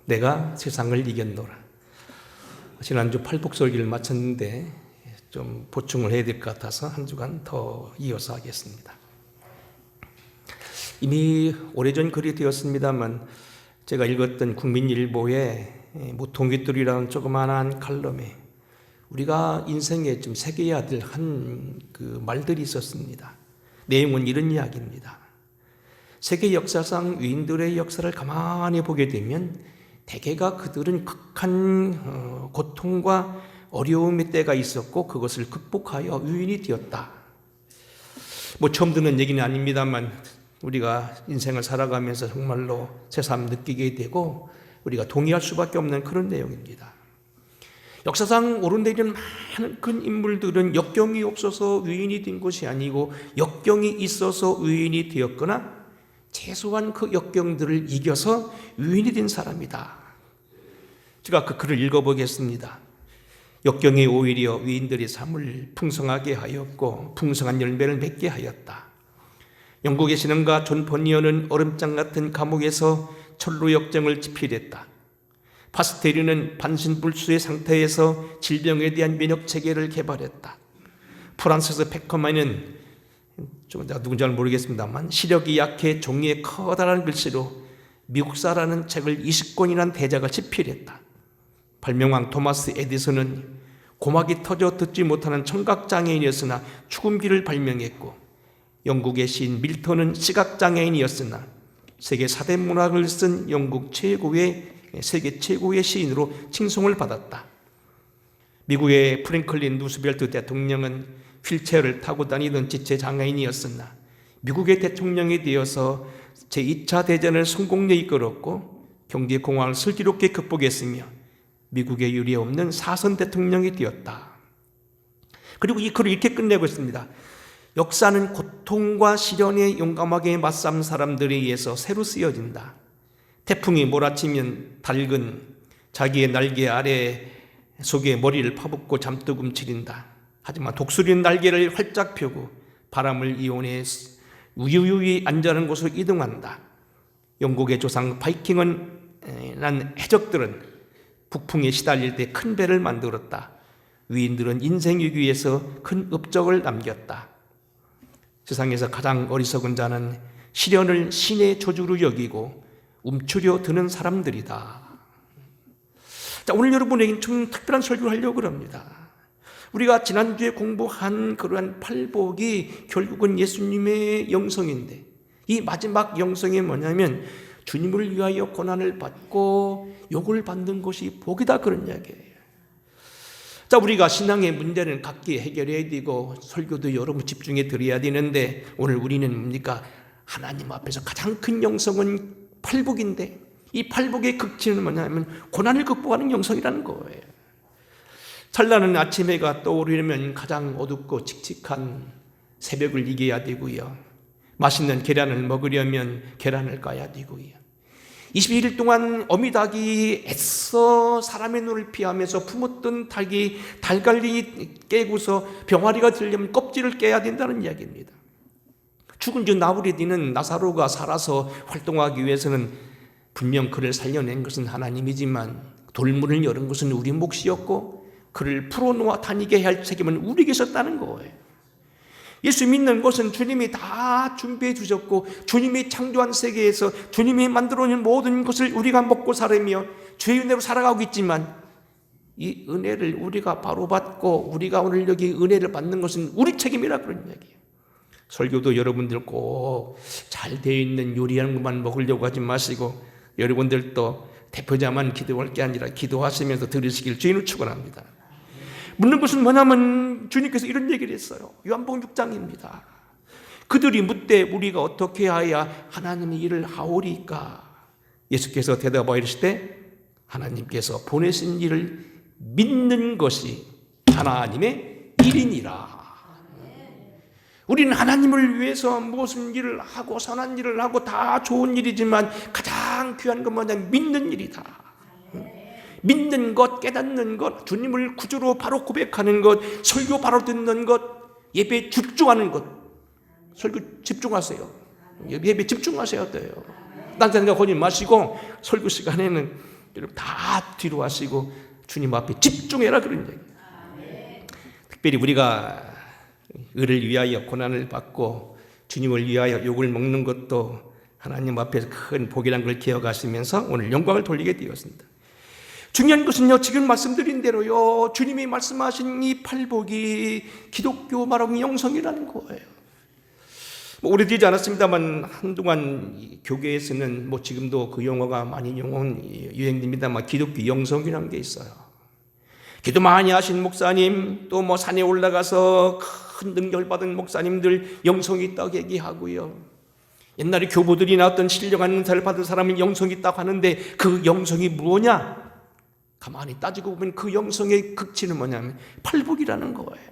내가 세상을 이겼노라. 지난주 팔복설기를 마쳤는데 좀 보충을 해야 될 것 같아서 한 주간 더 이어서 하겠습니다. 이미 오래전 글이 되었습니다만 제가 읽었던 국민일보의 무통기들이라는 조그마한 칼럼에 우리가 인생에 좀 새겨야 될 한 그 말들이 있었습니다. 내용은 이런 이야기입니다. 세계 역사상 위인들의 역사를 가만히 보게 되면 대개가 그들은 극한 고통과 어려움의 때가 있었고 그것을 극복하여 위인이 되었다. 처음 듣는 얘기는 아닙니다만 우리가 인생을 살아가면서 정말로 새삼 느끼게 되고 우리가 동의할 수밖에 없는 그런 내용입니다. 역사상 오르내리는 많은 큰 인물들은 역경이 없어서 위인이 된 것이 아니고 역경이 있어서 위인이 되었거나 최소한 그 역경들을 이겨서 위인이 된 사람이다. 제가 그 글을 읽어보겠습니다. 역경이 오히려 위인들의 삶을 풍성하게 하였고 풍성한 열매를 맺게 하였다. 영국의 신흥가 존 버니어는 얼음장 같은 감옥에서 철로 역정을 집필했다. 파스테리는 반신불수의 상태에서 질병에 대한 면역 체계를 개발했다. 프란시스 베커만은 누군지 잘 모르겠습니다만 시력이 약해 종이에 커다란 글씨로 미국사라는 책을 20권이라는 대작을 집필했다. 발명왕 토마스 에디슨은 고막이 터져 듣지 못하는 청각장애인이었으나 축음기를 발명했고 영국의 시인 밀턴은 시각장애인이었으나 세계 4대 문학을 쓴 세계 최고의 시인으로 칭송을 받았다. 미국의 프랭클린 루스벨트 대통령은 휠체어를 타고 다니던 지체장애인이었으나 미국의 대통령이 되어서 제2차 대전을 성공리에 이끌었고 경제공황을 슬기롭게 극복했으며 미국의 유례 없는 사선 대통령이 되었다. 그리고 이 글을 이렇게 끝내고 있습니다. 역사는 고통과 시련에 용감하게 맞선 사람들에 의해서 새로 쓰여진다. 태풍이 몰아치면 닭은 자기의 날개 아래 속에 머리를 파묻고 잠뚝 움츠린다. 하지만 독수리는 날개를 활짝 펴고 바람을 이용해 유유히 안전한 곳으로 이동한다. 영국의 조상 바이킹은 해적들은 북풍에 시달릴 때 큰 배를 만들었다. 위인들은 인생 위기에서 큰 업적을 남겼다. 세상에서 가장 어리석은 자는 시련을 신의 저주로 여기고 움츠려 드는 사람들이다. 자, 오늘 여러분에게 좀 특별한 설교를 하려고 합니다. 우리가 지난주에 공부한 그러한 팔복이 결국은 예수님의 영성인데 이 마지막 영성이 뭐냐면 주님을 위하여 고난을 받고 욕을 받는 것이 복이다 그런 이야기예요. 자, 우리가 신앙의 문제는 각기 해결해야 되고 설교도 여러 번 집중해 드려야 되는데 오늘 우리는 뭡니까? 하나님 앞에서 가장 큰 영성은 팔복인데 이 팔복의 극치는 뭐냐면 고난을 극복하는 영성이라는 거예요. 찬란한 아침 해가 떠오르려면 가장 어둡고 칙칙한 새벽을 이겨야 되고요. 맛있는 계란을 먹으려면 계란을 까야 되고요. 21일 동안 어미닭이 애써 사람의 눈을 피하면서 품었던 닭이 달걀이 깨고서 병아리가 되려면 껍질을 깨야 된다는 이야기입니다. 죽은 주 나부리디는 나사로가 살아서 활동하기 위해서는 분명 그를 살려낸 것은 하나님이지만 돌문을 열은 것은 우리 몫이었고 그를 풀어놓아 다니게 할 책임은 우리에게 있었다는 거예요. 예수 믿는 것은 주님이 다 준비해 주셨고 주님이 창조한 세계에서 주님이 만들어낸 모든 것을 우리가 먹고 살으며 죄의 은혜로 살아가고 있지만 이 은혜를 우리가 바로 받고 우리가 오늘 여기 은혜를 받는 것은 우리 책임이라 그런 이야기예요. 설교도 여러분들 꼭 잘 되어 있는 요리하는 것만 먹으려고 하지 마시고 여러분들도 대표자만 기도할 게 아니라 기도하시면서 들으시길 주인을 축원합니다. 묻는 것은 뭐냐면 주님께서 이런 얘기를 했어요. 요한복음 6장입니다. 그들이 묻되 우리가 어떻게 하여야 하나님의 일을 하오리까? 예수께서 대답하여 이르시되 하나님께서 보내신 일을 믿는 것이 하나님의 일이니라. 우리는 하나님을 위해서 무슨 일을 하고 선한 일을 하고 다 좋은 일이지만 가장 귀한 건 뭐냐면 믿는 일이다. 믿는 것, 깨닫는 것, 주님을 구주로 바로 고백하는 것, 설교 바로 듣는 것, 예배에 집중하는 것. 설교 집중하세요. 예배에 집중하셔야 돼요. 딴 생각 하지 마시고 설교 시간에는 여러분 다 뒤로 하시고 주님 앞에 집중해라 그런 얘기예요. 특별히 우리가 의를 위하여 고난을 받고 주님을 위하여 욕을 먹는 것도 하나님 앞에서 큰 복이라는 걸 기억하시면서 오늘 영광을 돌리게 되었습니다. 중요한 것은요, 지금 말씀드린 대로요, 주님이 말씀하신 이 팔복이 기독교 말하는 영성이라는 거예요. 오래되지 않았습니다만 한동안 교계에서는 지금도 그 용어가 많이 유행됩니다만 기독교 영성이라는 게 있어요. 기도 많이 하신 목사님, 또 산에 올라가서 큰 능력을 받은 목사님들 영성이 있다고 얘기하고요. 옛날에 교부들이 나왔던 신령한 은사를 받은 사람은 영성이 있다고 하는데 그 영성이 뭐냐? 가만히 따지고 보면 그 영성의 극치는 뭐냐면 팔복이라는 거예요.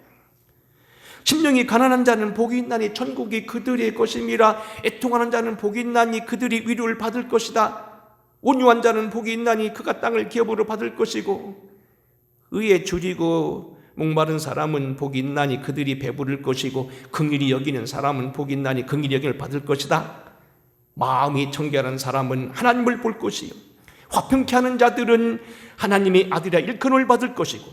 심령이 가난한 자는 복이 있나니 천국이 그들의 것임이라. 애통하는 자는 복이 있나니 그들이 위로를 받을 것이다. 온유한 자는 복이 있나니 그가 땅을 기업으로 받을 것이고, 의에 줄이고 목마른 사람은 복이 있나니 그들이 배부를 것이고, 긍휼히 여기는 사람은 복이 있나니 긍휼히 여김을 받을 것이다. 마음이 청결한 사람은 하나님을 볼 것이요, 화평케 하는 자들은 하나님의 아들이라 일컬음을 받을 것이고,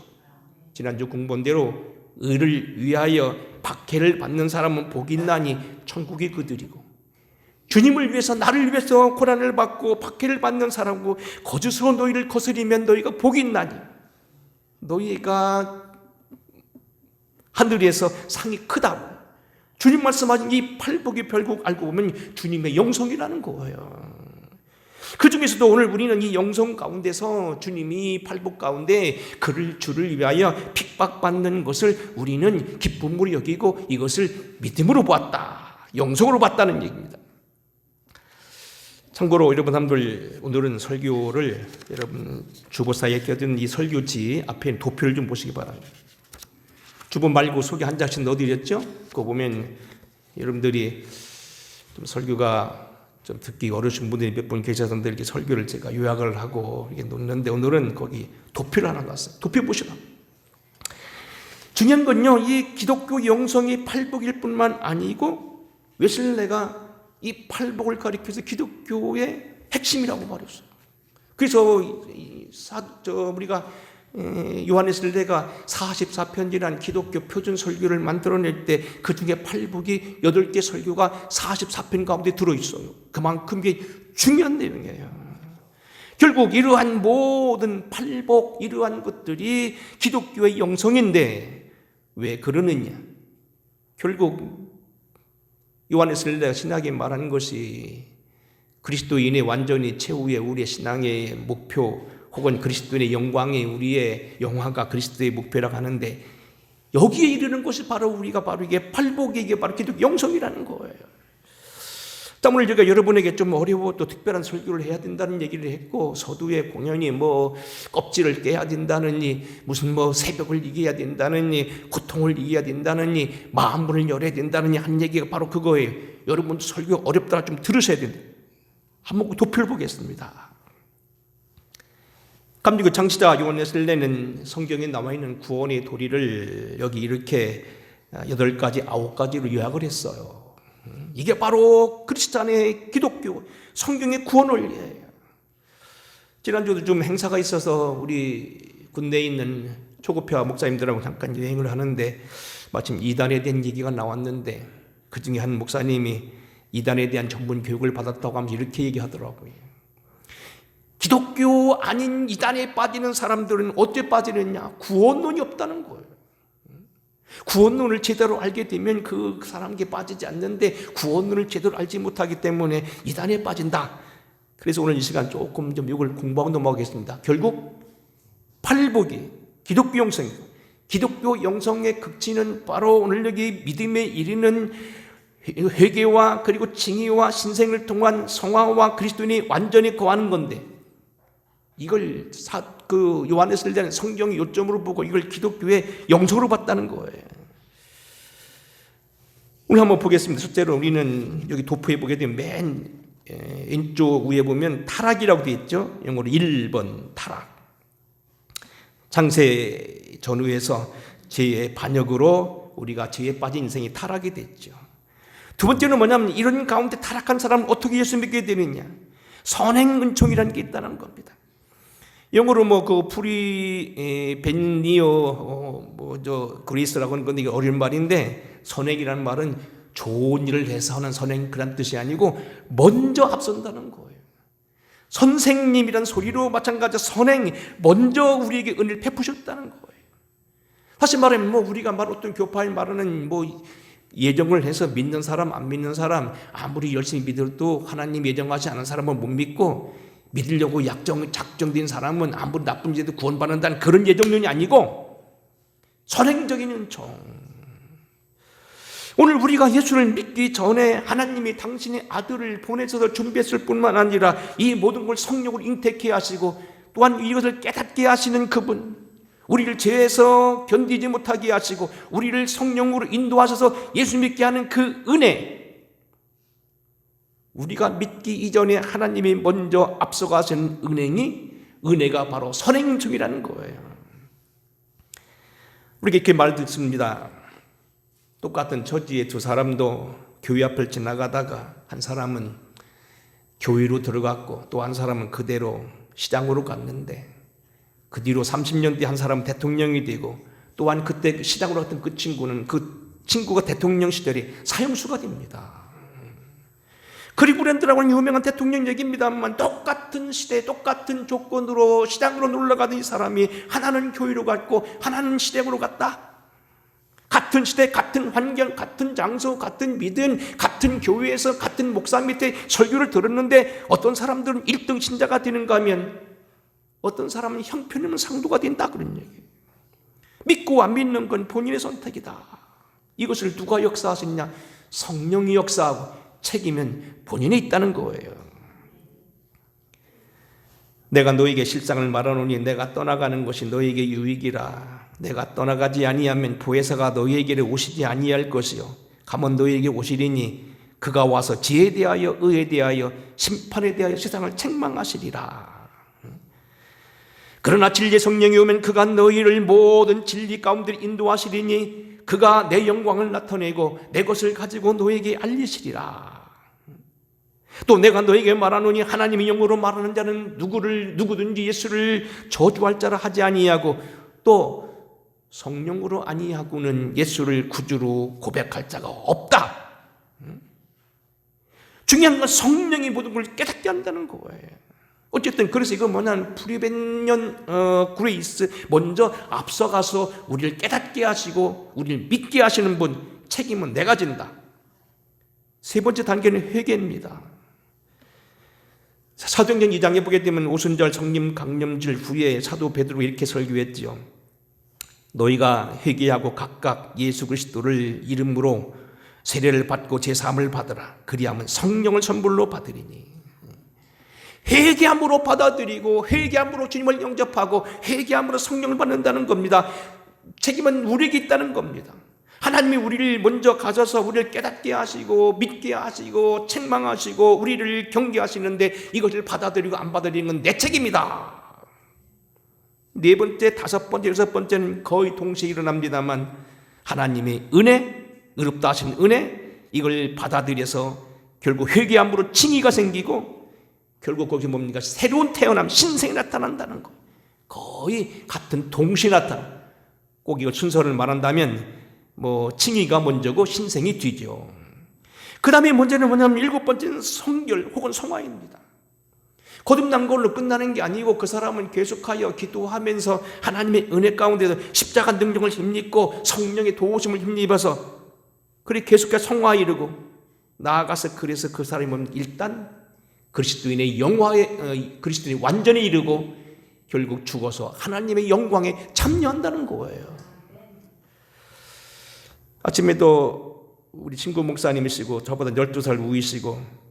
지난주 공부한 대로 의를 위하여 박해를 받는 사람은 복이 있나니 천국이 그들이고, 주님을 위해서 나를 위해서 고난을 받고 박해를 받는 사람이고 거짓으로 너희를 거스리면 너희가 복이 있나니 너희가 하늘에서 상이 크다고. 주님 말씀하신 이 팔복이 결국 알고 보면 주님의 영성이라는 거예요. 그 중에서도 오늘 우리는 이 영성 가운데서 주님이 팔복 가운데 주를 위하여 핍박받는 것을 우리는 기쁨으로 여기고 이것을 믿음으로 보았다, 영성으로 봤다는 얘기입니다. 참고로 여러분들 오늘은 설교를 여러분 주보사에 껴든 이 설교지 앞에 도표를 좀 보시기 바랍니다. 주보 말고 속에 한 장씩 넣어드렸죠? 그거 보면 여러분들이 좀 설교가 좀 듣기 어려우신 분들이 몇 분 계셔서 이렇게 설교를 제가 요약을 하고 이렇게 놓는데 오늘은 거기 도표를 하나 놨어요. 도표 보시라. 중요한 건요, 이 기독교 영성이 팔복일 뿐만 아니고 웨슬레가 이 팔복을 가리켜서 기독교의 핵심이라고 말했어요. 그래서 우리가 요한웨슬레가 44편지라는 기독교 표준 설교를 만들어낼 때 그 중에 팔복이 8개 설교가 44편 가운데 들어있어요. 그만큼 이게 중요한 내용이에요. 결국 이러한 모든 팔복, 이러한 것들이 기독교의 영성인데 왜 그러느냐? 결국 요한웨슬레가 신학에 말하는 것이 그리스도인의 완전히 최후의 우리의 신앙의 목표 혹은 그리스도의 영광의 우리의 영화가 그리스도의 목표라고 하는데, 여기에 이르는 것이 바로 우리가 바로 이게 팔복이 이게 바로 기독 영성이라는 거예요. 오늘 제가 여러분에게 좀 어려워 또 특별한 설교를 해야 된다는 얘기를 했고, 서두에 공연이 껍질을 깨야 된다느니 무슨 새벽을 이겨야 된다느니 고통을 이겨야 된다느니 마음문을 열어야 된다느니 한 얘기가 바로 그거예요. 여러분 설교 어렵더라 좀 들으셔야 된다. 한번 도표를 보겠습니다. 감리교 창시자 요한웨슬레는 성경에 나와 있는 구원의 도리를 여기 이렇게 8가지, 9가지로 요약을 했어요. 이게 바로 크리스찬의 기독교, 성경의 구원 원리예요. 지난주도 좀 행사가 있어서 우리 군대에 있는 초급파 목사님들하고 잠깐 여행을 하는데 마침 이단에 대한 얘기가 나왔는데 그 중에 한 목사님이 이단에 대한 전문 교육을 받았다고 하면서 이렇게 얘기하더라고요. 기독교 아닌 이단에 빠지는 사람들은 어떻게 빠지느냐? 구원론이 없다는 거예요. 구원론을 제대로 알게 되면 그 사람에게 빠지지 않는데 구원론을 제대로 알지 못하기 때문에 이단에 빠진다. 그래서 오늘 이 시간 조금 좀 이걸 공부하고 넘어가겠습니다. 결국 팔복이 기독교 영성이고, 기독교 영성의 극치는 바로 오늘 여기 믿음에 이르는 회개와 그리고 징의와 신생을 통한 성화와 그리스도인이 완전히 거하는 건데, 이걸 요한웨슬레는 성경의 요점으로 보고 이걸 기독교의 영성으로 봤다는 거예요. 오늘 한번 보겠습니다. 첫째로 우리는 여기 도표에 보게 되면 맨 왼쪽 위에 보면 타락이라고 되어 있죠. 영어로 1번 타락. 창세 전후에서 죄의 반역으로 우리가 죄에 빠진 인생이 타락이 됐죠. 두 번째는 뭐냐면 이런 가운데 타락한 사람은 어떻게 예수 믿게 되느냐? 선행 은총이라는 게 있다는 겁니다. 영어로 뭐 그 벤니어 그리스라고 하는 건데 이게 어려운 말인데, 선행이라는 말은 좋은 일을 해서 하는 선행 그런 뜻이 아니고 먼저 앞선다는 거예요. 선생님이란 소리로 마찬가지로 선행, 먼저 우리에게 은혜를 베푸셨다는 거예요. 다시 말하면 뭐 우리가 어떤 교파에 말하는 뭐 예정을 해서 믿는 사람 안 믿는 사람, 아무리 열심히 믿어도 하나님 예정하지 않은 사람은 못 믿고, 믿으려고 작정된 사람은 아무리 나쁜 짓도 구원받는다는 그런 예정론이 아니고 선행적인 은총. 오늘 우리가 예수를 믿기 전에 하나님이 당신의 아들을 보내셔서 준비했을 뿐만 아니라 이 모든 걸 성령으로 잉태케 하시고, 또한 이것을 깨닫게 하시는 그분, 우리를 죄에서 견디지 못하게 하시고 우리를 성령으로 인도하셔서 예수 믿게 하는 그 은혜, 우리가 믿기 이전에 하나님이 먼저 앞서가신 은혜가 바로 선행중이라는 거예요. 우리가 이렇게 말 듣습니다. 똑같은 처지의 두 사람도 교회 앞을 지나가다가 한 사람은 교회로 들어갔고 또 한 사람은 그대로 시장으로 갔는데, 그 뒤로 30년 뒤에 한 사람은 대통령이 되고, 또한 그때 시장으로 갔던 그 친구가 대통령 시절에 사형수가 됩니다. 그리브랜드라고 하는 유명한 대통령 얘기입니다만, 똑같은 시대 똑같은 조건으로 시장으로 놀러가던 이 사람이 하나는 교회로 갔고 하나는 시장으로 갔다. 같은 시대 같은 환경 같은 장소 같은 믿음 같은 교회에서 같은 목사 밑에 설교를 들었는데, 어떤 사람들은 1등 신자가 되는가 하면 어떤 사람은 형편없는 상도가 된다, 그런 얘기예요. 믿고 안 믿는 건 본인의 선택이다. 이것을 누가 역사하셨냐? 성령이 역사하고 책임은 본인에 있다는 거예요. 내가 너에게 실상을 말하노니 내가 떠나가는 것이 너에게 유익이라. 내가 떠나가지 아니하면 보혜사가 너희에게로 오시지 아니할 것이요 가면 너희에게 오시리니 그가 와서 지혜에 대하여 의에 대하여 심판에 대하여 세상을 책망하시리라. 그러나 진리의 성령이 오면 그가 너희를 모든 진리 가운데 인도하시리니 그가 내 영광을 나타내고 내 것을 가지고 너에게 알리시리라. 또 내가 너에게 말하노니 하나님의 영으로 말하는 자는 누구든지 예수를 저주할 자라 하지 아니하고, 또 성령으로 아니하고는 예수를 구주로 고백할 자가 없다. 중요한 건 성령이 모든 걸 깨닫게 한다는 거예요. 어쨌든 그래서 이거 뭐냐면 프리벤년 그레이스, 먼저 앞서가서 우리를 깨닫게 하시고 우리를 믿게 하시는 분, 책임은 내가 진다. 세 번째 단계는 회개입니다. 사도행전 2장에 보게 되면 오순절 성림 강림절 후에 사도 베드로가 이렇게 설교했죠. 너희가 회개하고 각각 예수 그리스도를 이름으로 세례를 받고 제사함을 받으라. 그리하면 성령을 선물로 받으리니. 회개함으로 받아들이고 회개함으로 주님을 영접하고 회개함으로 성령을 받는다는 겁니다. 책임은 우리에게 있다는 겁니다. 하나님이 우리를 먼저 가셔서 우리를 깨닫게 하시고 믿게 하시고 책망하시고 우리를 경계하시는데, 이것을 받아들이고 안 받아들이는 건 내 책임이다. 네 번째, 다섯 번째, 여섯 번째는 거의 동시에 일어납니다만, 하나님의 은혜, 의롭다 하신 은혜, 이걸 받아들여서 결국 회개함으로 칭의가 생기고, 결국 거기 뭡니까? 새로운 태어남, 신생이 나타난다는 거. 거의 같은 동시에 나타나. 꼭 이거 순서를 말한다면 칭의가 먼저고 신생이 뒤죠. 그 다음에 문제는 뭐냐면 일곱 번째는 성결 혹은 성화입니다. 거듭난 걸로 끝나는 게 아니고 그 사람은 계속하여 기도하면서 하나님의 은혜 가운데서 십자가 능력을 힘입고 성령의 도우심을 힘입어서 그래 계속해서 성화에 이르고 나아가서, 그래서 그 사람은 일단 그리스도인의 영화에, 그리스도인이 완전히 이르고 결국 죽어서 하나님의 영광에 참여한다는 거예요. 아침에도 우리 친구 목사님이시고 저보다 12살 우이시고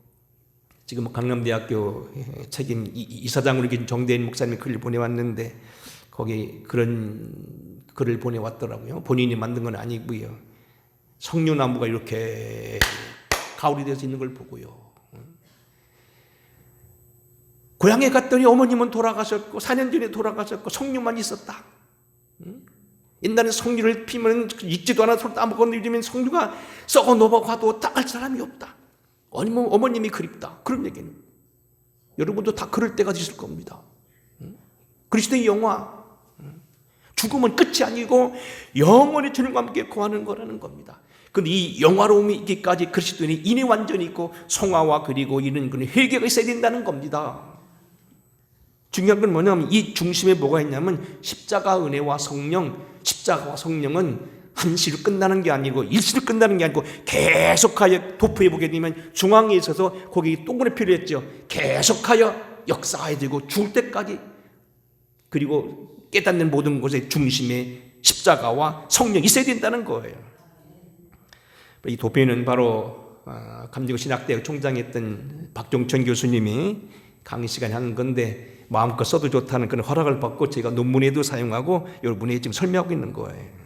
지금 강남대학교 책임 이사장으로 계신 정대인 목사님이 글을 보내왔는데, 거기 그런 글을 보내왔더라고요. 본인이 만든 건 아니고요. 석류나무가 이렇게 가을이 되어서 있는 걸 보고요. 고향에 갔더니 어머님은 돌아가셨고 4년 전에 돌아가셨고 석류만 있었다. 옛날에 석류를 피면 익지도 않아 서로 따먹었는데 요즘엔 석류가 썩어 넘어가도 닦을 사람이 없다. 어머님이 그립다. 그런 얘기는 여러분도 다 그럴 때가 있을 겁니다. 그리스도의 영화. 죽음은 끝이 아니고 영원히 주님과 함께 거하는 거라는 겁니다. 근데 이 영화로움이 있기까지 그리스도인의 인의 완전히 있고 성화와 그리고 이런 그런 회개가 있어야 된다는 겁니다. 중요한 건 뭐냐면 이 중심에 뭐가 있냐면 십자가 은혜와 성령, 십자가와 성령은 한시로 끝나는 게 아니고 일시로 끝나는 게 아니고 계속하여 도포해 보게 되면 중앙에 있어서 거기 동그랗게 필요했죠. 계속하여 역사해야 되고 죽을 때까지, 그리고 깨닫는 모든 곳의 중심에 십자가와 성령이 있어야 된다는 거예요. 이 도표는 바로 감리교 신학대학 총장이었던 박종천 교수님이 강의 시간에 하는 건데 마음껏 써도 좋다는 그런 허락을 받고 제가 논문에도 사용하고 여러분이 지금 설명하고 있는 거예요.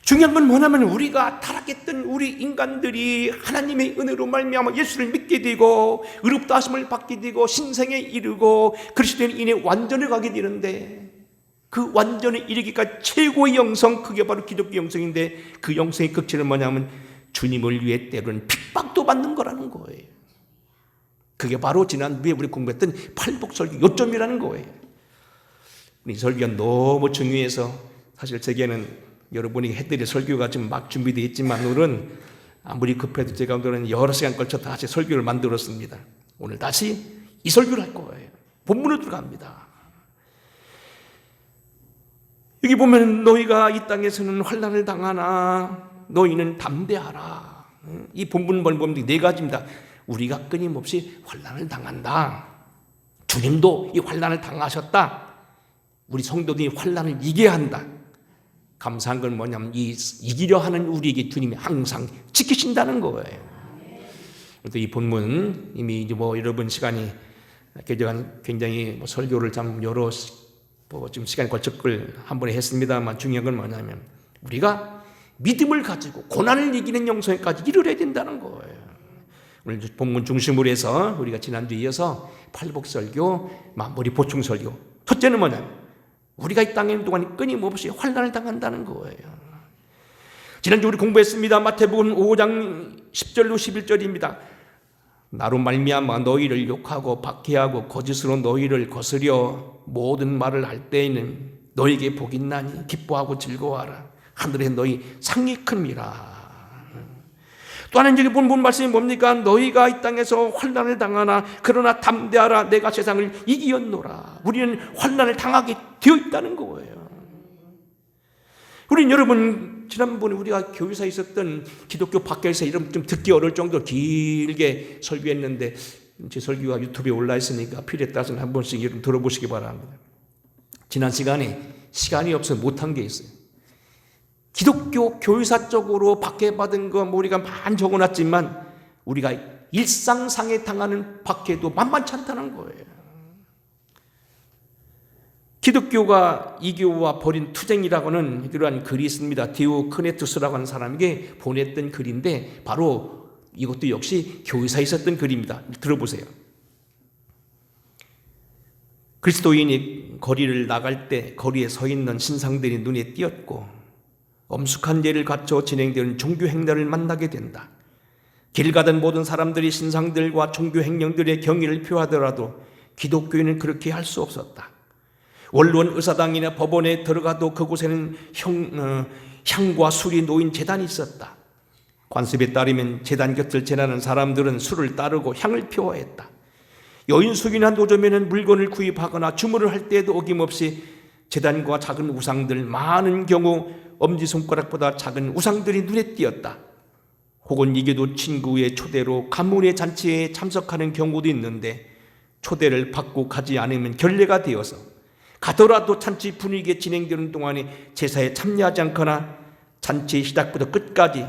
중요한 건 뭐냐면 우리가 타락했던 우리 인간들이 하나님의 은혜로 말미암아 예수를 믿게 되고 의롭다 하심을 받게 되고 신생에 이르고 그리스도인 인의 완전을 가게 되는데, 그 완전에 이르기까지 최고의 영성, 그게 바로 기독교 영성인데 그 영성의 극치는 뭐냐면 주님을 위해 때로는 핍박도 받는 거라는 거예요. 그게 바로 지난주에 우리 공부했던 팔복설교 요점이라는 거예요. 이 설교가 너무 중요해서 사실 제게는 여러분이 해드릴 설교가 지금 막 준비되어 있지만 오늘은 아무리 급해도 제가 오늘은 여러 시간 걸쳐 다시 설교를 만들었습니다. 오늘 다시 이 설교를 할 거예요. 본문으로 들어갑니다. 여기 보면 너희가 이 땅에서는 환난을 당하나 너희는 담대하라. 이 본문 보면 네 가지입니다. 우리가 끊임없이 환난을 당한다. 주님도 이 환난을 당하셨다. 우리 성도들이 환난을 이겨야 한다. 감사한 건 뭐냐면 이기려 하는 우리에게 주님이 항상 지키신다는 거예요. 그래서 이 본문 이미 이제 여러분 시간이 굉장히 설교를 참 여러 지금 시간에 걸쳐 한 번에 했습니다만 중요한 건 뭐냐면 우리가 믿음을 가지고 고난을 이기는 영성까지 이르러야 된다는 거예요. 오늘 본문 중심으로 해서 우리가 지난주에 이어서 팔복설교, 마무리 보충설교. 첫째는 뭐냐면 우리가 이 땅에 있는 동안 끊임없이 환난을 당한다는 거예요. 지난주 우리 공부했습니다. 마태복음 5장 10절로 11절입니다. 나로 말미암아 너희를 욕하고 박해하고 거짓으로 너희를 거스려 모든 말을 할 때에는 너희에게 복이 있나니 기뻐하고 즐거워하라. 하늘에 너희 상이 큽니다. 또 하나는 여기 본 말씀이 뭡니까? 너희가 이 땅에서 환난을 당하나 그러나 담대하라. 내가 세상을 이기었노라. 우리는 환난을 당하게 되어 있다는 거예요. 우리는 여러분 지난번에 우리가 교회사에 있었던 기독교 박결사 이름 좀 듣기 어려울 정도로 길게 설교했는데 제 설교가 유튜브에 올라 있으니까 필요에 따라서는 한 번씩 여러분 들어보시기 바랍니다. 지난 시간에 시간이 없어서 못한 게 있어요. 기독교 교회사적으로 박해받은 거 우리가 많이 적어놨지만 우리가 일상상에 당하는 박해도 만만치 않다는 거예요. 기독교가 이교와 벌인 투쟁이라고는 이러한 글이 있습니다. 디오크네투스라고 하는 사람에게 보냈던 글인데 바로 이것도 역시 교회사에 있었던 글입니다. 들어보세요. 그리스도인이 거리를 나갈 때 거리에 서 있는 신상들이 눈에 띄었고 엄숙한 예를 갖춰 진행되는 종교 행렬을 만나게 된다. 길 가던 모든 사람들이 신상들과 종교 행령들의 경의를 표하더라도 기독교인은 그렇게 할 수 없었다. 원로원 의사당이나 법원에 들어가도 그곳에는 향과 술이 놓인 제단이 있었다. 관습에 따르면 제단 곁을 지나는 사람들은 술을 따르고 향을 피워했다. 여인숙이나 노점에는 물건을 구입하거나 주문을 할 때에도 어김없이 제단과 작은 우상들, 많은 경우 엄지손가락보다 작은 우상들이 눈에 띄었다. 혹은 이게도 친구의 초대로 가문의 잔치에 참석하는 경우도 있는데 초대를 받고 가지 않으면 결례가 되어서 가더라도 잔치 분위기에 진행되는 동안에 제사에 참여하지 않거나 잔치 시작부터 끝까지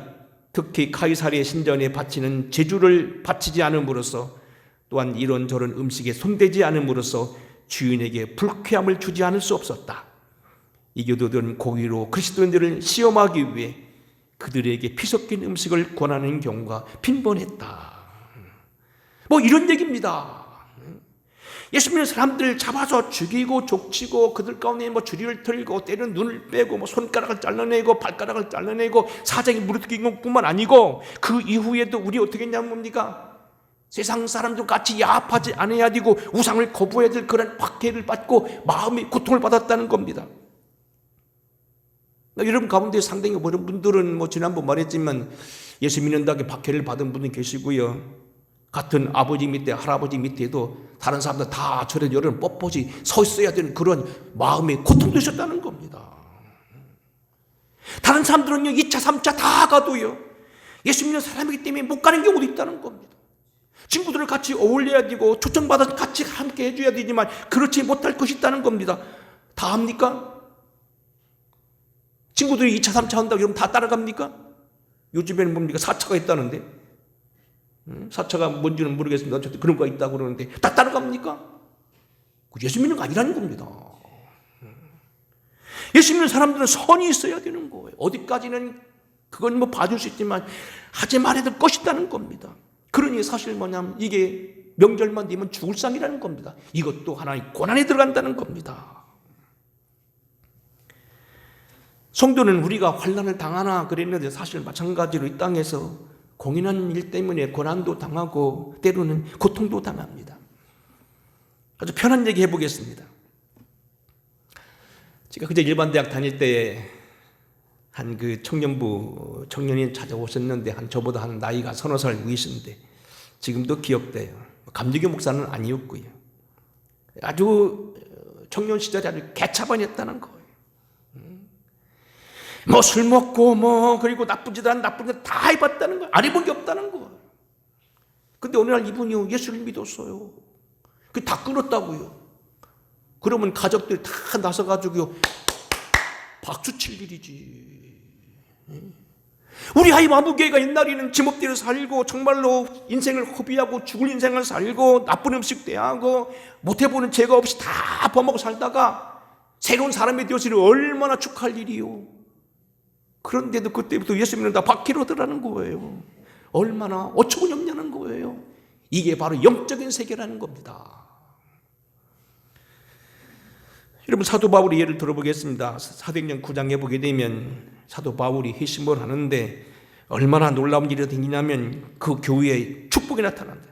특히 카이사르의 신전에 바치는 제주를 바치지 않음으로써 또한 이런저런 음식에 손대지 않음으로써 주인에게 불쾌함을 주지 않을 수 없었다. 이교도들은 고의로 그리스도인들을 시험하기 위해 그들에게 피 섞인 음식을 권하는 경우가 빈번했다. 이런 얘기입니다. 예수 믿는 사람들 잡아서 죽이고 족치고 그들 가운데 주리를 틀고 때리는 눈을 빼고 손가락을 잘라내고 발가락을 잘라내고 사장이 무릎 낀 것뿐만 아니고 그 이후에도 우리 어떻게 했냐면 뭡니까? 세상 사람들 같이 야합하지 않아야 되고 우상을 거부해야 될 그런 박해를 받고 마음의 고통을 받았다는 겁니다. 여러분 가운데 상당히 어려운 분들은 지난번 말했지만 예수 믿는다고 박해를 받은 분도 계시고요. 같은 아버지 밑에 할아버지 밑에도 다른 사람들 다 저런 여러분 뻣뻣이 서 있어야 되는 그런 마음의 고통도 있었다는 겁니다. 다른 사람들은요 2차 3차 다 가도요 예수 믿는 사람이기 때문에 못 가는 경우도 있다는 겁니다. 친구들을 같이 어울려야 되고 초청받아서 같이 함께 해줘야 되지만 그렇지 못할 것이 있다는 겁니다. 다 합니까? 친구들이 2차 3차 한다고 그러면 다 따라갑니까? 요즘에는 뭡니까 4차가 있다는데 4차가 뭔지는 모르겠습니다. 어쨌든 그런 거가 있다고 그러는데 다 따라갑니까? 예수 믿는 거 아니라는 겁니다. 예수 믿는 사람들은 선이 있어야 되는 거예요. 어디까지는 그건 봐줄 수 있지만 하지 말아야 될 것이 있다는 겁니다. 그러니 사실 뭐냐면 이게 명절만 되면 죽을 상이라는 겁니다. 이것도 하나의 고난에 들어간다는 겁니다. 성도는 우리가 환난을 당하나 그랬는데 사실 마찬가지로 이 땅에서 공인한 일 때문에 고난도 당하고 때로는 고통도 당합니다. 아주 편한 얘기 해보겠습니다. 제가 그제 일반대학 다닐 때 한 그 청년부 청년이 찾아오셨는데 저보다 한 나이가 서너 살 위이신데 지금도 기억돼요. 감리교 목사는 아니었고요. 아주 청년 시절에 아주 개차반이었다는 거예요. 술 먹고 그리고 나쁜 짓 다 해봤다는 거예요. 안 해본 게 없다는 거예요. 근데 어느 날 이분이 예수를 믿었어요. 그게 다 끊었다고요. 그러면 가족들 다 나서가지고요 박수 칠 일이지. 우리 아이 마무개가 옛날에는 지멋대로 살고 정말로 인생을 허비하고 죽을 인생을 살고 나쁜 음식 대하고 못해보는 죄가 없이 다 범하고 살다가 새로운 사람이 되었으니 얼마나 축하할 일이요. 그런데도 그때부터 예수 믿는다 박해로더라는 거예요. 얼마나 어처구니 없냐는 거예요. 이게 바로 영적인 세계라는 겁니다. 여러분 사도 바울의 예를 들어보겠습니다. 사도행전 9장에 보게 되면 사도 바울이 회심을 하는데 얼마나 놀라운 일이 생기냐면 그 교회에 축복이 나타난다.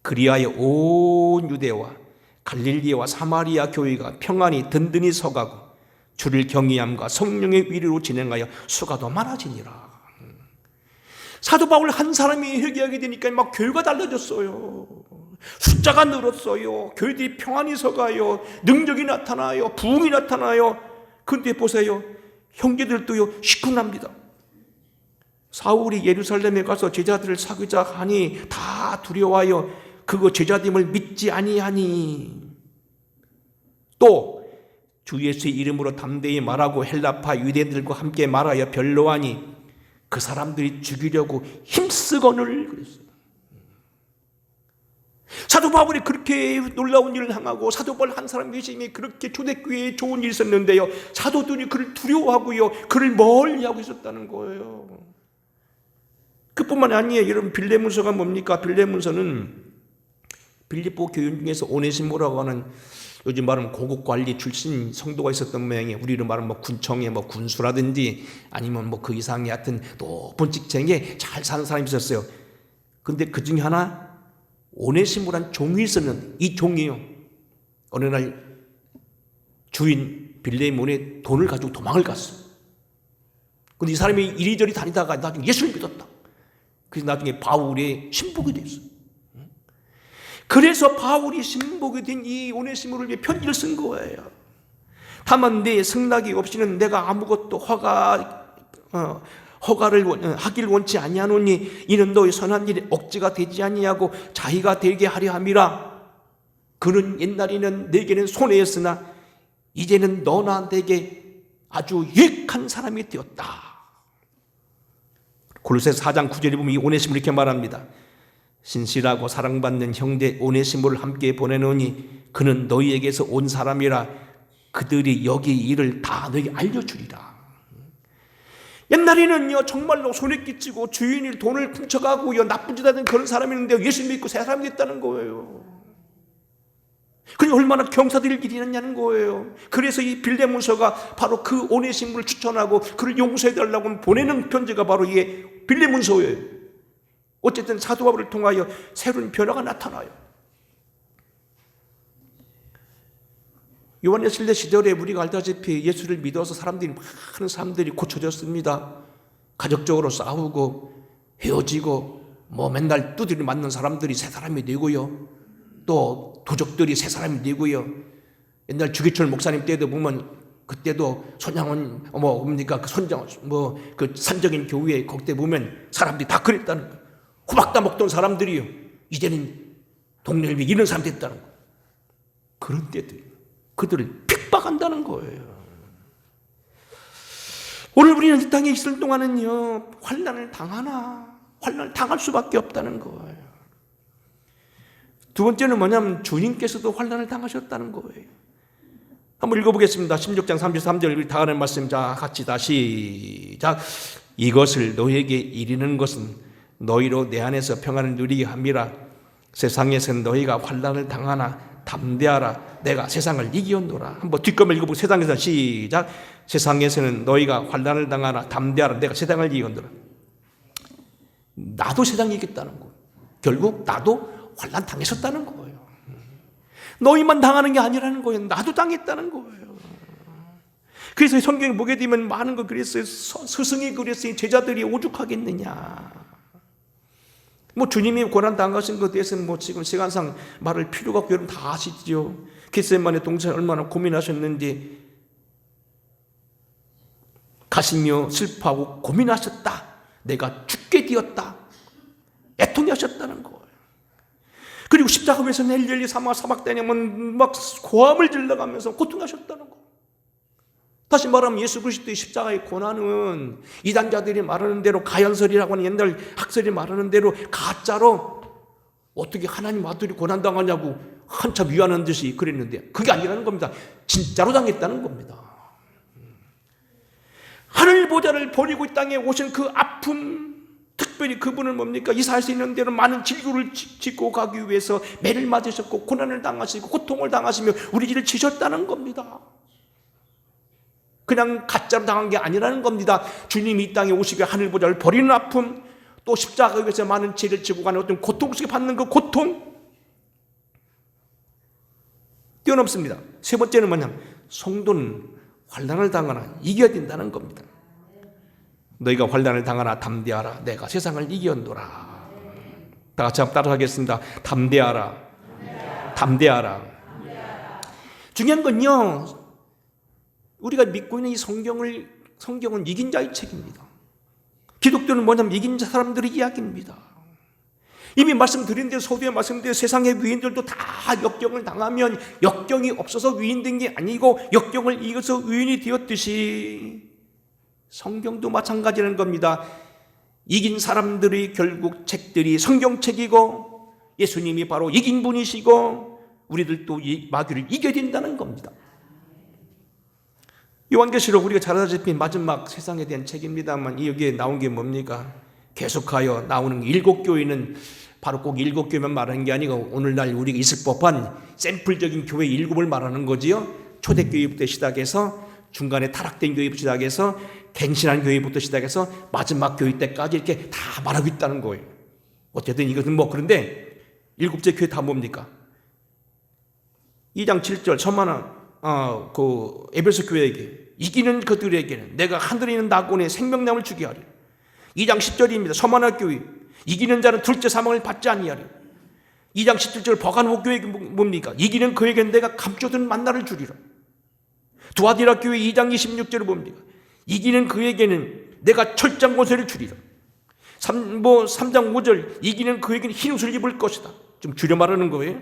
그리하여 온 유대와 갈릴리와 사마리아 교회가 평안히 든든히 서가고 주를 경외함과 성령의 위로로 진행하여 수가 더 많아지니라. 사도 바울 한 사람이 회개하게 되니까 막 교회가 달라졌어요. 숫자가 늘었어요. 교회들이 평안히 서가요. 능력이 나타나요. 부흥이 나타나요. 근데 보세요. 형제들도요 시큰합니다. 사울이 예루살렘에 가서 제자들을 사귀자 하니 다 두려워하여 그거 제자됨을 믿지 아니하니 또 주 예수의 이름으로 담대히 말하고 헬라파 유대인들과 함께 말하여 변로하니 그 사람들이 죽이려고 힘쓰거늘 그랬어요. 사도 바울이 그렇게 놀라운 일을 행하고 사도 바울 한 사람 계심이 그렇게 초대교회에 좋은 일이 있었는데요 사도들이 그를 두려워하고요 그를 멀리하고 있었다는 거예요. 그뿐만 아니에요. 여러분 빌레몬서가 뭡니까? 빌레몬서는 빌립보 교인 중에서 오네시모라고 하는 요즘 말하면 고급관리 출신 성도가 있었던 모양이에요. 우리로 말하면 군청의 군수라든지 아니면 그 이상의 하여튼 높은 직책에 잘 사는 사람이 있었어요. 근데 그 중에 하나 오네시모란 종이 있었는데 이 종이요 어느 날 주인 빌레몬의 돈을 가지고 도망을 갔어요. 근데 이 사람이 이리저리 다니다가 나중에 예수를 믿었다. 그래서 나중에 바울의 신복이 됐어요. 그래서 바울이 신복이 된 이 오네시모를 위해 편지를 쓴 거예요. 다만 내 승낙이 없이는 내가 아무것도 허가를 하길 원치 아니하노니 이는 너의 선한 일에 억지가 되지 아니하고 자의가 되게 하려 함이라. 그는 옛날에는 내게는 손해였으나 이제는 너나 내게 아주 유익한 사람이 되었다. 골로새서 4장 9절에 보면 이 오네시모를 이렇게 말합니다. 신실하고 사랑받는 형제 오네시모를 함께 보내노니 그는 너희에게서 온 사람이라 그들이 여기 일을 다 너희에게 알려주리라. 옛날에는요 정말로 손에 끼치고 주인이 돈을 훔쳐가고요 나쁜 짓 하던 그런 사람이 있는데 예수 믿고 새 사람이 됐다는 거예요. 그게 얼마나 경사될 일이 있냐는 거예요. 그래서 이 빌레몬서가 바로 그 오네시모를 추천하고 그를 용서해달라고 보내는 편지가 바로 이 빌레몬서예요. 어쨌든 사도 바울을 통하여 새로운 변화가 나타나요. 요한의 실례 시절에 우리가 알다시피 예수를 믿어서 많은 사람들이 고쳐졌습니다. 가족적으로 싸우고 헤어지고 맨날 두드려 맞는 사람들이 새 사람이 되고요. 또 도적들이 새 사람이 되고요. 옛날 주기철 목사님 때도 보면 그때도 손양원 그 산적인 교회에 거기에 보면 사람들이 다 그랬다는 거예요. 호박 따먹던 사람들이요. 이제는 동네를 이런 사람 됐다는 거예요. 그런 때도 그들을 핍박한다는 거예요. 오늘 우리는 이 땅에 있을 동안은요, 환난을 당할 수밖에 없다는 거예요. 두 번째는 뭐냐면 주님께서도 환난을 당하셨다는 거예요. 한번 읽어보겠습니다. 16장 33절 우리 다 하는 말씀. 자, 같이 다시 시작. 이것을 너희에게 이르는 것은 너희로 내 안에서 평안을 누리게 함이라. 세상에서는 너희가 환난을 당하나 담대하라. 내가 세상을 이기었노라. 한번 뒷검을 읽어보고 세상에서 시작. 세상에서는 너희가 환난을 당하나 담대하라. 내가 세상을 이기었노라. 나도 세상을 이겼다는 거예요. 결국 나도 환난 당했었다는 거예요. 너희만 당하는 게 아니라는 거예요. 나도 당했다는 거예요. 그래서 성경에 보게 되면 많은 거 그랬어요. 스승이 그랬어요. 제자들이 오죽하겠느냐. 주님이 고난 당하신 것에 대해서는 지금 시간상 말할 필요가 없고 여러분 다 아시죠. 겟세마네 동산 얼마나 고민하셨는지 가시며 슬퍼하고 고민하셨다. 내가 죽게 되었다. 애통하셨다는 거예요. 그리고 십자가 위에서 넬리엘리 사막다니면 고함을 질러가면서 고통하셨다는 거예요. 다시 말하면 예수 그리스도의 십자가의 고난은 이단자들이 말하는 대로 가연설이라고 하는 옛날 학설이 말하는 대로 가짜로 어떻게 하나님 아들이 고난당하냐고 한참 위안하는 듯이 그랬는데 그게 아니라는 겁니다. 진짜로 당했다는 겁니다. 하늘 보좌를 버리고 이 땅에 오신 그 아픔, 특별히 그분은 뭡니까? 이사할 수 있는 대로 많은 질구를 짓고 가기 위해서 매를 맞으셨고 고난을 당하시고 고통을 당하시며 우리 길을 치셨다는 겁니다. 그냥 가짜로 당한 게 아니라는 겁니다. 주님이 이 땅에 오시게 하늘 보좌를 버리는 아픔, 또 십자가 위에서 많은 죄를 지고 가는 어떤 고통스럽게 받는 그 고통 뛰어넘습니다. 세 번째는 뭐냐면 성도는 환난을 당하나 이겨야 된다는 겁니다. 너희가 환난을 당하나 담대하라. 내가 세상을 이겼노라. 다 같이 한번 따라하겠습니다. 담대하라. 담대하라. 중요한 건요, 우리가 믿고 있는 이 성경은 이긴 자의 책입니다. 기독교는 뭐냐면 이긴 사람들의 이야기입니다. 이미 말씀드린 대로 서두에 말씀드린 세상의 위인들도 다 역경을 당하면 역경이 없어서 위인된 게 아니고 역경을 이겨서 위인이 되었듯이 성경도 마찬가지라는 겁니다. 이긴 사람들의 결국 책들이 성경책이고 예수님이 바로 이긴 분이시고 우리들도 이 마귀를 이겨야 된다는 겁니다. 요한계시록 우리가 잘 알다시피 마지막 세상에 대한 책입니다만 여기에 나온 게 뭡니까? 계속하여 나오는 7교회는 바로 꼭 7교회만 말하는 게 아니고 오늘날 우리가 있을 법한 샘플적인 교회 7을 말하는 거지요. 초대교회부터 시작해서 중간에 타락된 교회부터 시작해서 갱신한 교회부터 시작해서 마지막 교회 때까지 이렇게 다 말하고 있다는 거예요. 어쨌든 이것은 그런데 7째 교회 다 뭡니까? 2장 7절 천만한 에베소 교회에게 이기는 그들에게는 내가 하늘에 있는 낙원에 생명나무를 주게 하리라. 2장 10절입니다. 서만화 교회 이기는 자는 둘째 사망을 받지 아니하리라. 2장 17절 버가노 교회에게 뭡니까? 이기는 그에게는 내가 감춰둔 만나를 주리라. 두아디라 교회 2장 26절을 봅니다. 이기는 그에게는 내가 철장 고세를 주리라. 3장 5절 이기는 그에게는 흰 옷을 입을 것이다. 좀 줄여 말하는 거예요.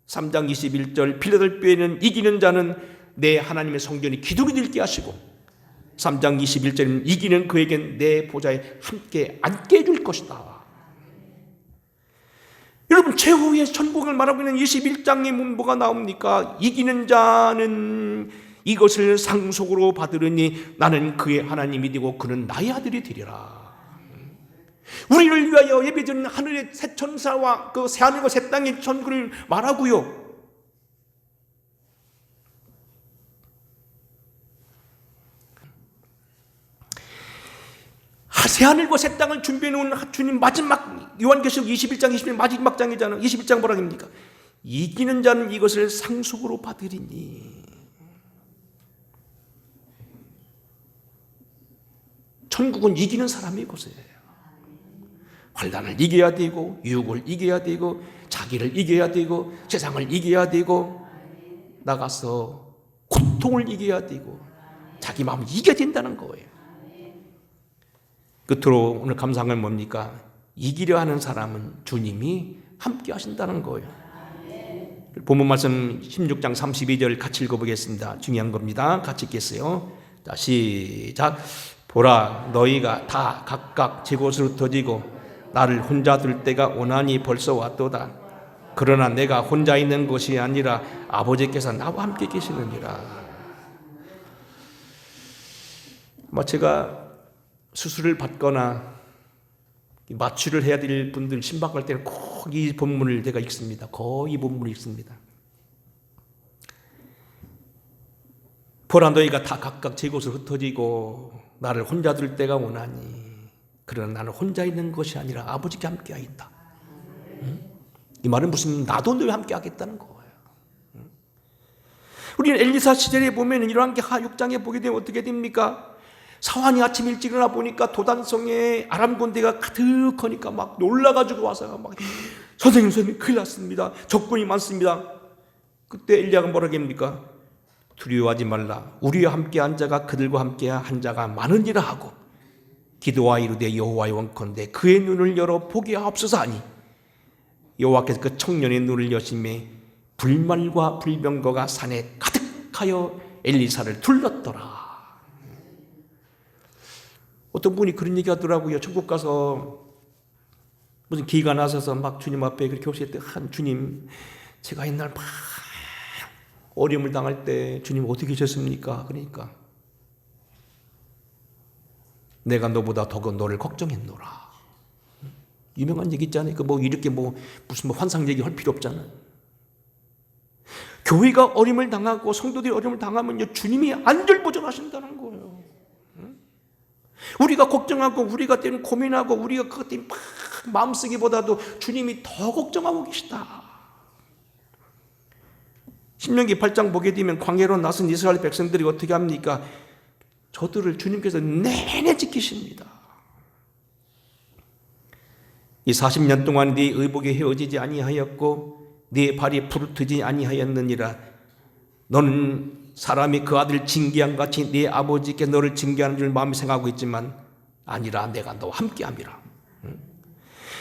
3장 21절 필라델피아에는 이기는 자는 내 하나님의 성전이 기둥이 되게 하시고 3장 21절은 이기는 그에겐 내 보좌에 함께 앉게 해줄 것이다. 여러분 최후의 천국을 말하고 있는 21장의 문구가 나옵니까? 이기는 자는 이것을 상속으로 받으려니 나는 그의 하나님이 되고 그는 나의 아들이 되리라. 우리를 위하여 예배드리는 하늘의 새 천사와 그 새 하늘과 새 땅의 천국을 말하고요. 새 하늘과 새 땅을 준비해 놓은 주님 마지막 요한계시록 21장 21 마지막 장이잖아요. 21장 뭐라 합니까? 이기는 자는 이것을 상속으로 받으리니. 천국은 이기는 사람이 곳이에요. 환난을 이겨야 되고, 유혹을 이겨야 되고, 자기를 이겨야 되고, 세상을 이겨야 되고, 나가서 고통을 이겨야 되고, 자기 마음을 이겨야 된다는 거예요. 끝으로 오늘 감상은 뭡니까? 이기려 하는 사람은 주님이 함께 하신다는 거예요. 본문 말씀 16장 32절 같이 읽어보겠습니다. 중요한 겁니다. 같이 읽겠어요. 자, 시작. 보라, 너희가 다 각각 제 곳으로 흩어지고 나를 혼자 둘 때가 오나니 벌써 왔도다. 그러나 내가 혼자 있는 것이 아니라 아버지께서 나와 함께 계시느니라. 제가 수술을 받거나 마취를 해야 될 분들 신박할 때는 꼭 이 본문을 제가 읽습니다. 거의 이 본문을 읽습니다. 보라, 너희가 다 각각 제 곳으로 흩어지고 나를 혼자 둘 때가 오나니 그러나 나는 혼자 있는 것이 아니라 아버지께 함께 하겠다. 이 말은 무슨 나도 너희 함께 하겠다는 거예요. 우리는 엘리사 시절에 보면 이러한 게 하 6장에 보게 되면 어떻게 됩니까? 사환이 아침 일찍 일어나 보니까 도단성에 아람 군대가 가득하니까 막 놀라가지고 와서 막 선생님 큰일 났습니다. 적군이 많습니다. 그때 엘리야가 뭐라고 합니까? 두려워하지 말라. 우리와 함께 한 자가 그들과 함께 한 자가 많으니라 하고 기도와 이르되 여호와의 원컨대 그의 눈을 열어 보게 하옵소서 하니 여호와께서 그 청년의 눈을 여심해 불말과 불병거가 산에 가득하여 엘리사를 둘렀더라. 어떤 분이 그런 얘기 하더라고요. 천국 가서 무슨 기가 나서서 막 주님 앞에 그렇게 오실 때, 주님, 제가 옛날 막 어려움을 당할 때 주님 어떻게 계셨습니까? 그러니까 내가 너보다 더 너를 걱정했노라. 유명한 얘기 있잖아요. 이렇게 무슨 환상 얘기 할 필요 없잖아요. 교회가 어려움을 당하고 성도들이 어려움을 당하면요, 주님이 안절부절하신다는 거예요. 우리가 걱정하고 우리가 때는 고민하고 우리가 그것 때문에 막 마음쓰기보다도 주님이 더 걱정하고 계시다. 신명기 8장 보게 되면 광야로 나선 이스라엘 백성들이 어떻게 합니까? 저들을 주님께서 내내 지키십니다. 이 40년 동안 네 의복이 헤어지지 아니하였고 네 발이 부르트지 아니하였느니라. 너는 사람이 그 아들 징계한 같이 네 아버지께 너를 징계하는 줄 마음이 생각하고 있지만 아니라 내가 너와 함께함이라.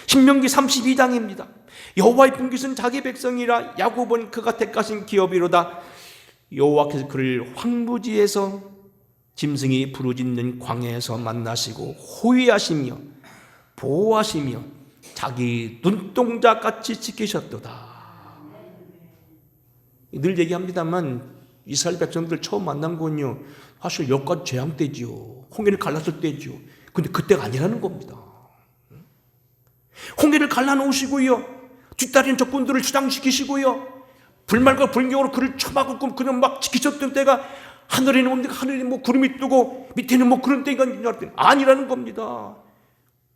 신명기 32장입니다. 여호와의 분깃은 자기 백성이라 야곱은 그가 택하신 기업이로다. 여호와께서 그를 황무지에서 짐승이 부르짖는 광야에서 만나시고 호위하시며 보호하시며 자기 눈동자같이 지키셨도다. 늘 얘기합니다만 이스라엘 백성들 처음 만난 건요, 사실 역과 재앙 때지요. 홍해를 갈랐을 때지요. 근데 그때가 아니라는 겁니다. 홍해를 갈라놓으시고요, 뒤따르는 적군들을 주장시키시고요, 불말과 불경으로 그를 쳐막고 그냥 막 지키셨던 때가 하늘에는 하늘에 구름이 뜨고 밑에는 그런 때가 아니라는 겁니다.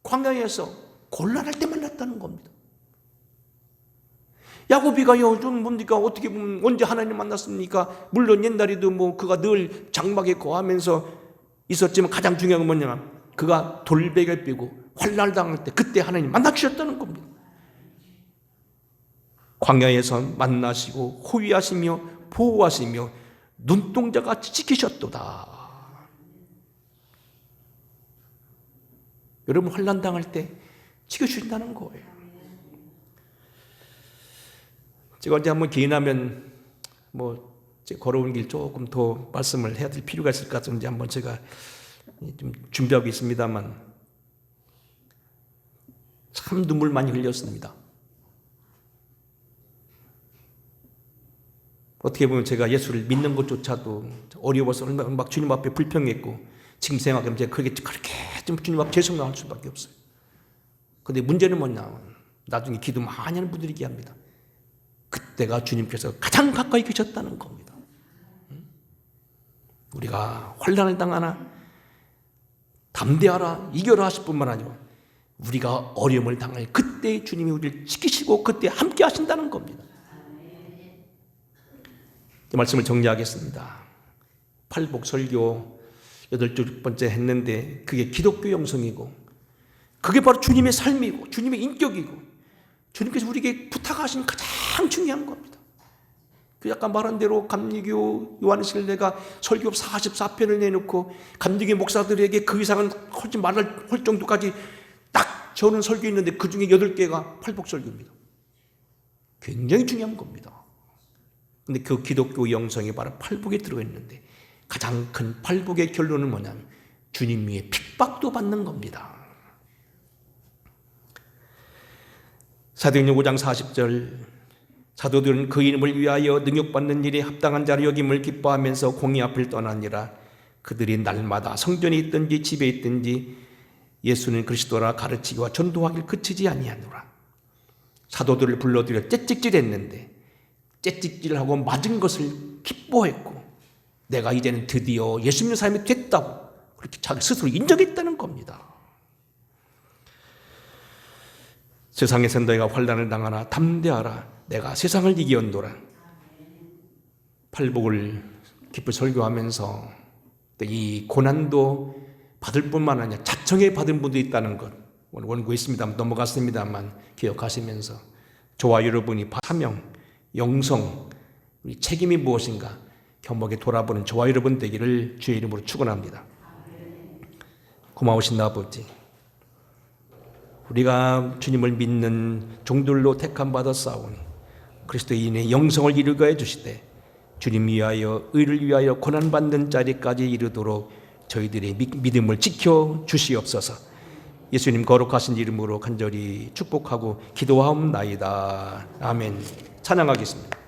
광야에서 곤란할 때 만났다는 겁니다. 야곱이가요, 좀 뭡니까? 어떻게 보면 언제 하나님 만났습니까? 물론 옛날에도 그가 늘 장막에 거하면서 있었지만 가장 중요한 건 뭐냐면 그가 돌베개를 빼고 환난을 당할 때 그때 하나님 만나주셨다는 겁니다. 광야에서 만나시고 호위하시며 보호하시며 눈동자같이 지키셨도다. 여러분 환난 당할 때 지켜주신다는 거예요. 제가 언제 한번 기회나면 걸어온 길 조금 더 말씀을 해야 될 필요가 있을 것 같은데 한번 제가 좀 준비하고 있습니다만 참 눈물 많이 흘렸습니다. 어떻게 보면 제가 예수를 믿는 것조차도 어려워서 막 주님 앞에 불평했고 지금 생각하면 제가 그렇게 좀 주님 앞에 죄송할 수밖에 없어요. 그런데 문제는 뭐냐, 나중에 기도 많이 하는 분들이 얘기합니다. 그때가 주님께서 가장 가까이 계셨다는 겁니다. 우리가 환난을 당하나 담대하라, 이겨라 하실 뿐만 아니라 우리가 어려움을 당할 그때 주님이 우리를 지키시고 그때 함께 하신다는 겁니다. 이 말씀을 정리하겠습니다. 팔복 설교 8번째 했는데 그게 기독교 영성이고 그게 바로 주님의 삶이고 주님의 인격이고 주님께서 우리에게 부탁하신 가장 중요한 겁니다. 그 아까 말한 대로 감리교 요한일서를 내가 설교 44편을 내놓고 감리교 목사들에게 그 이상은 하지 말할 정도까지 딱 저는 설교 있는데 그 중에 8개가 팔복 설교입니다. 굉장히 중요한 겁니다. 근데 그 기독교 영성이 바로 팔복에 들어있는데 가장 큰 팔복의 결론은 뭐냐면 주님 위에 핍박도 받는 겁니다. 사도행전 5장 40절 사도들은 그 이름을 위하여 능욕받는 일에 합당한 자로 여김을 기뻐하면서 공의 앞을 떠나니라. 그들이 날마다 성전에 있든지 집에 있든지 예수는 그리스도라 가르치기와 전도하기를 그치지 아니하노라. 사도들을 불러들여 째찍질했는데 째찍질하고 맞은 것을 기뻐했고 내가 이제는 드디어 예수님의 삶이 됐다고 그렇게 자기 스스로 인정했다는 겁니다. 세상에서 너희가 환난을 당하나 담대하라. 내가 세상을 이기었노라. 팔복을 기쁘게 설교하면서 이 고난도 받을 뿐만 아니라 자청해 받은 분도 있다는 것 원고에 있습니다만 넘어갔습니다만 기억하시면서 저와 여러분이 사명, 영성, 우리 책임이 무엇인가 겸허하게 돌아보는 저와 여러분 되기를 주의 이름으로 축원합니다. 고마우신 아버지, 우리가 주님을 믿는 종들로 택함 받았사오니 그리스도인의 영성을 이루게 해주시되 주님 위하여 의를 위하여 고난받는 자리까지 이르도록 저희들의 믿음을 지켜 주시옵소서. 예수님 거룩하신 이름으로 간절히 축복하고 기도하옵나이다. 아멘. 찬양하겠습니다.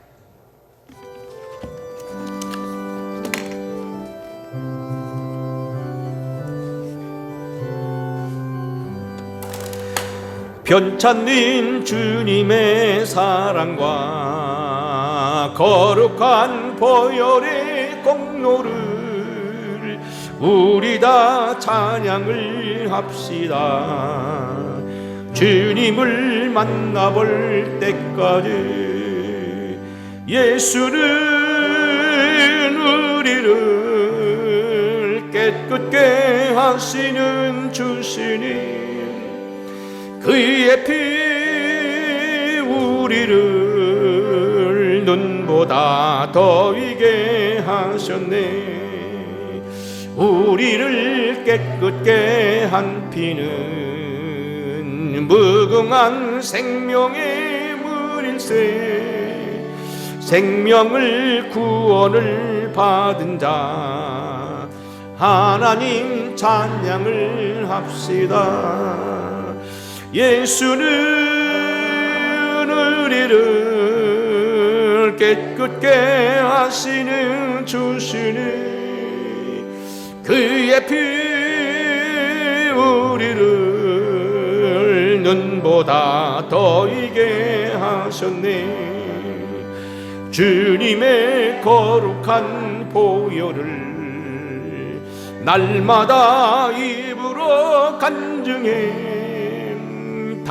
변찬님 주님의 사랑과 거룩한 보혈의 공로를 우리 다 찬양을 합시다. 주님을 만나볼 때까지 예수는 우리를 깨끗게 하시는 주시니 그의 피 우리를 눈보다 더 위게 하셨네. 우리를 깨끗게 한 피는 무궁한 생명의 물일세. 생명을 구원을 받은 자 하나님 찬양을 합시다. 예수는 우리를 깨끗게 하시는 주시니 그의 피 우리를 눈보다 더 이게 하셨네. 주님의 거룩한 보혈을 날마다 입으로 간증해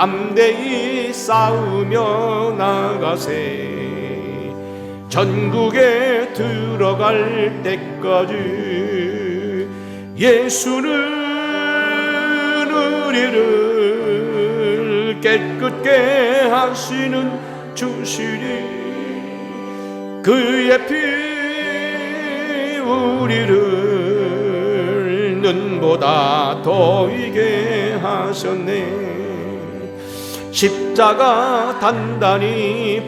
담대히 싸우며 나가세. 전국에 들어갈 때까지 예수는 우리를 깨끗게 하시는 주시니 그의 피 우리를 눈보다 더 이게 하셨네. 십자가 단단히